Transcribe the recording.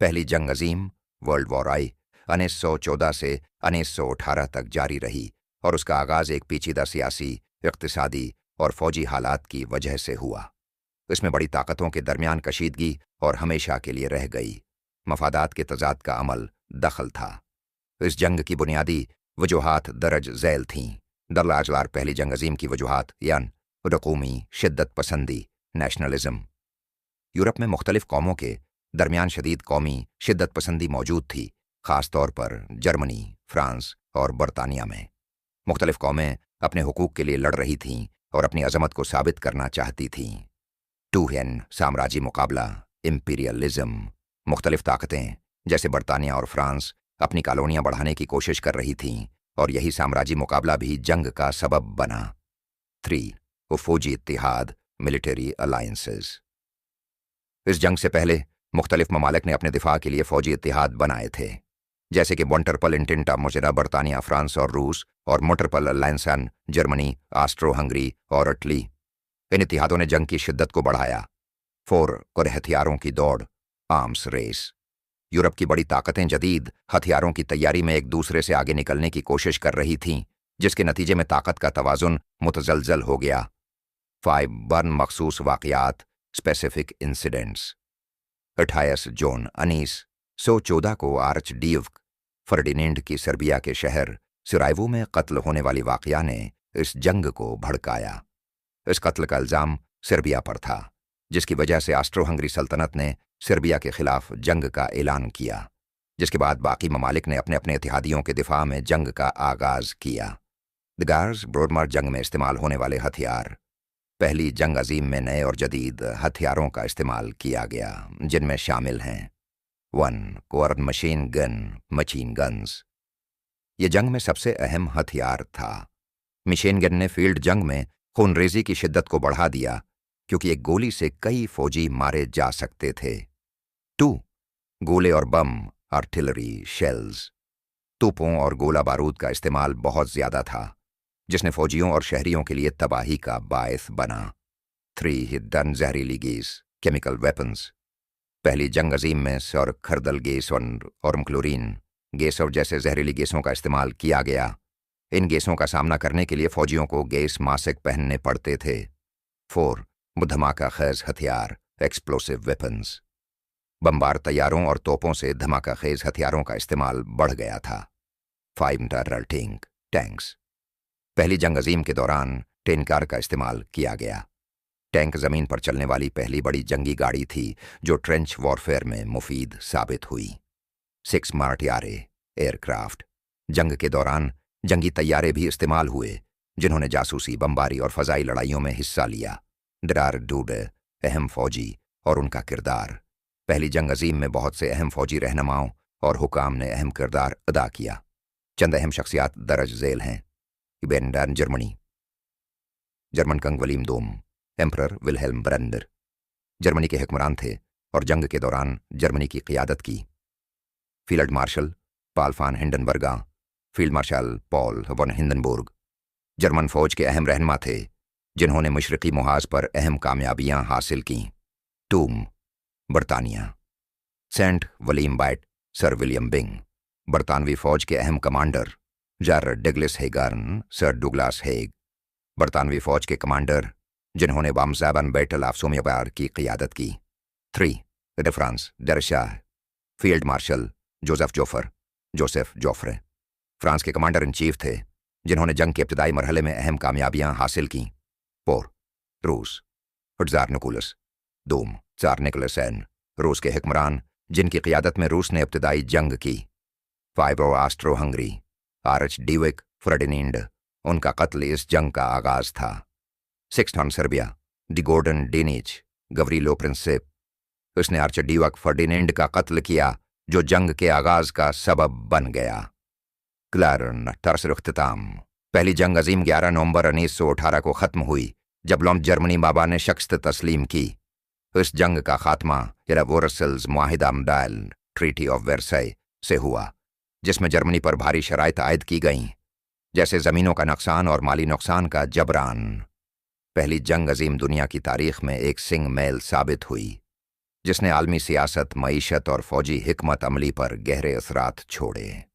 पहली जंग अजीम world war आई 1914 से 1918 तक जारी रही और उसका आगाज़ एक पेचीदा सियासी, इक़्तिसादी और फ़ौजी हालात की वजह से हुआ। इसमें बड़ी ताकतों के दरमियान कशीदगी और हमेशा के लिए रह गई मफादात के तज़ाद का अमल दखल था। इस जंग की बुनियादी वजूहात दरज झैल थीं। दरलाजलार पहली जंग अजीम की वजूहात यान रकूमी शिद्दत पसंदी नेशनलिज्म। यूरोप में मुख्तलिफ कौमों के दरमियान शदीद कौमी शिद्दत पसंदी मौजूद थी, ख़ास तौर पर जर्मनी, फ्रांस और बरतानिया में। मुख्तलिफ कौमें अपने हुकूक के लिए लड़ रही थीं और अपनी अजमत को साबित करना चाहती थीं। टू हैन साम्राज्य मुकाबला इम्पीरियलिज्म। मुख्तलिफ ताकतें जैसे बरतानिया और फ्रांस अपनी कॉलोनियाँ बढ़ाने की कोशिश कर रही थीं और यही साम्राज्य मुकाबला भी जंग का सबब बना। 3. फौजी इत्तिहाद मिलिटरी अलायंसेस। इस जंग से पहले मुख्तलिफ ममालिक ने अपने दिफा के लिए फ़ौजी इत्तिहाद बनाए थे, जैसे कि मोंटरपल इंटेंटा मुजरा बरतानिया, फ्रांस और रूस, और मोंटरपल अलायंसन जर्मनी, ऑस्ट्रो हंगरी और इटली। इन इत्तिहादों ने जंग की शिद्दत को बढ़ाया। 4. कुरे हथियारों की दौड़ आर्म्स रेस। यूरोप की बड़ी ताकतें जदीद हथियारों की तैयारी में एक दूसरे से आगे निकलने की कोशिश कर रही थीं, जिसके नतीजे में ताकत का तवाज़ुन मुतज़लज़ल हो गया। 5. बर्न मखसूस वाक़यात स्पेसिफिक इंसिडेंट्स। 28 जून 1914 को आर्च ड्यूक फर्डिनेंड की सर्बिया के शहर सिराइवो में कत्ल होने वाली वाक़या ने इस जंग को भड़काया। इस कत्ल का इल्ज़ाम सर्बिया पर था, जिसकी वजह से ऑस्ट्रो हंगरी सल्तनत ने सर्बिया के खिलाफ जंग का ऐलान किया, जिसके बाद बाकी ममालिक ने अपने अपने इत्तेहादियों के दिफा में जंग का आगाज़ किया। दगार्स ब्रोडमर जंग में इस्तेमाल होने वाले हथियार। पहली जंग अजीम में नए और जदीद हथियारों का इस्तेमाल किया गया, जिनमें शामिल हैं 1. क्वार्ट मशीन गन्स। ये जंग में सबसे अहम हथियार था। मशीन गन ने फील्ड जंग में खूनरेजी की शिद्दत को बढ़ा दिया, क्योंकि एक गोली से कई फौजी मारे जा सकते थे। 2. गोले और बम आर्टिलरी शेल्स। तोपों और गोला बारूद का इस्तेमाल बहुत ज़्यादा था, जिसने फौजियों और शहरियों के लिए तबाही का बायस बना। 3. हिडन जहरीली गैस केमिकल वेपन्स। पहली जंग अजीम में सौर खरदल गैस और क्लोरीन गैस और जैसे जहरीली गैसों का इस्तेमाल किया गया। इन गैसों का सामना करने के लिए फौजियों को गैस मास्क पहनने पड़ते थे। 4. धमाका खेज हथियार एक्सप्लोसिव वेपन्स। बमबार तैयारों और तोपों से धमाका खेज हथियारों का इस्तेमाल बढ़ गया था। 5. टैंक्स। पहली जंग अजीम के दौरान टेनकार का इस्तेमाल किया गया। टैंक ज़मीन पर चलने वाली पहली बड़ी जंगी गाड़ी थी, जो ट्रेंच वॉरफेयर में मुफीद साबित हुई। 6. मार्टियारे एयरक्राफ्ट। जंग के दौरान जंगी तैयारे भी इस्तेमाल हुए, जिन्होंने जासूसी, बमबारी और फ़ज़ाई लड़ाइयों में हिस्सा लिया। डरार डूड अहम फ़ौजी और उनका किरदार। पहली जंग अजीम में बहुत से अहम फ़ौजी रहनुमाओं और हुकाम ने अहम किरदार अदा किया। चंद अहम शख्सियात दरज झैल हैं। इबेंडान जर्मनी। जर्मन कंग वलीम दोम एम्परर विल्हेल्म ब्रेंडर जर्मनी के हुक्मरान थे और जंग के दौरान जर्मनी की क़ियादत की। Field marshal Paul von Hindenburg, field marshal Paul von Hindenburg German फ़ौज के अहम रहनुमा थे, जिन्होंने मशरक़ी मुहाज पर अहम कामयाबियाँ हासिल कीं। टूम बरतानिया। सेंट विलियम बाइट सर विलियम बिंग बरतानवी फ़ौज के अहम कमांडर। जर डगलस हेगर्न सर डुगलास हेग बरतानवी फ़ौज के कमांडर, जिन्होंने वामज़ैबन बैटल ऑफ सोमियाबार की क़ियादत की। 3. द फ्रांस डरशाह field marshal Joseph Joffre France के कमांडर इन चीफ थे, जिन्होंने जंग के इब्तदाई मरहले में अहम कामयाबियाँ हासिल कीं। 4. रूस ज़ार निकोलस दोम ज़ार निकोलस एन रूस के हुक्मरान, जिनकी क़ियादत में रूस ने इब्तदाई जंग की। 5. Austro Hungary arch Duke Ferdinand, उनका कत्ल इस जंग का आगाज़ था। 6. सर्बिया डी गोर्डन डेनिच गवरीलो प्रिंसिप, उसने आर्च ड्यूक फर्डिनेंड का कत्ल किया, जो जंग के आगाज़ का सबब बन गया। क्लारन टर्सर इख्तिताम। पहली जंग अजीम 11 नवंबर 1918 को ख़त्म हुई, जब लॉन्ग जर्मनी बाबा ने शख्स्त तस्लीम की। इस जंग का खात्मा वोरसल्स मुआहिदा मडाल ट्रीटी ऑफ वर्साई से हुआ, जिसमें जर्मनी पर भारी शराइत आयद की गईं, जैसे ज़मीनों का नुकसान और माली नुकसान का जबरान। पहली जंग अजीम दुनिया की तारीख़ में एक सिंग मेल साबित हुई। جس نے عالمی سیاست، معیشت اور فوجی حکمت عملی پر گہرے اثرات چھوڑے ہیں۔